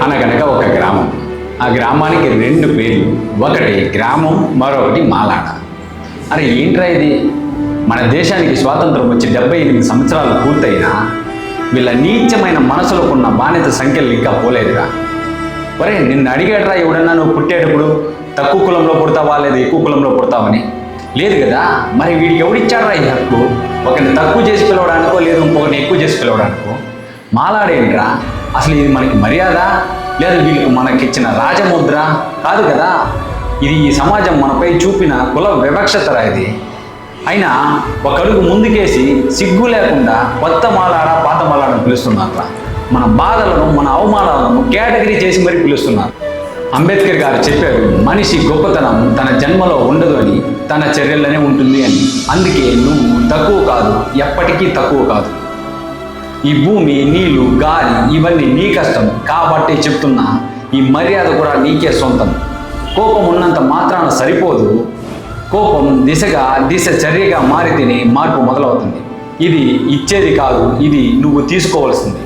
అనగనగా ఒక గ్రామం. ఆ గ్రామానికి రెండు పేర్లు, ఒకటి గ్రామం, మరొకటి మాలాడ. అరే ఏంట్రా ఇది? మన దేశానికి స్వాతంత్రం వచ్చి 78 సంవత్సరాలు పూర్తయినా వీళ్ళ నీచమైన మనసులకు ఉన్న బాధ్యత సంఖ్యలు ఇంకా పోలేదురా. ఒరే నిన్ను అడిగాడరా ఎవడన్నా నువ్వు పుట్టేటప్పుడు తక్కువ కులంలో పుడతావా లేదా ఎక్కువ కులంలో పుడతావని? లేదు కదా. మరి వీడికి ఎవడిచ్చాడరా ఈ హక్కు? ఒకరిని తక్కువ చేసి పిలవడానికో లేదు ఇంకొకరిని ఎక్కువ చేసి పిలవడానికో? మాలాడేంట్రా? అసలు ఇది మనకి మర్యాద లేదు వీళ్ళకి మనకిచ్చిన రాజముద్ర కాదు కదా. ఇది ఈ సమాజం మనపై చూపిన కుల వివక్షతరా ఇది. అయినా ఒక అడుగు ముందుకేసి సిగ్గు లేకుండా కొత్త మాలాడ పాత మాలాడని పిలుస్తున్నారు. మన బాధలను మన అవమానాలను కేటగిరీ చేసి మరీ పిలుస్తున్నారు. అంబేద్కర్ గారు చెప్పారు, మనిషి గొప్పతనం తన జన్మలో ఉండదు అని, తన చర్యల్లోనే ఉంటుంది అని. అందుకే నువ్వు తక్కువ కాదు, ఎప్పటికీ తక్కువ కాదు. ఈ భూమి, నీళ్లు, గాలి ఇవన్నీ నీ కష్టం కాబట్టి చెప్తున్నా. ఈ మర్యాద కూడా నీకే సొంతం. కోపం ఉన్నంత మాత్రాన సరిపోదు. కోపం దిశ చర్యగా మారితేనే మార్పు మొదలవుతుంది. ఇది ఇచ్చేది కాదు, ఇది నువ్వు తీసుకోవాల్సింది.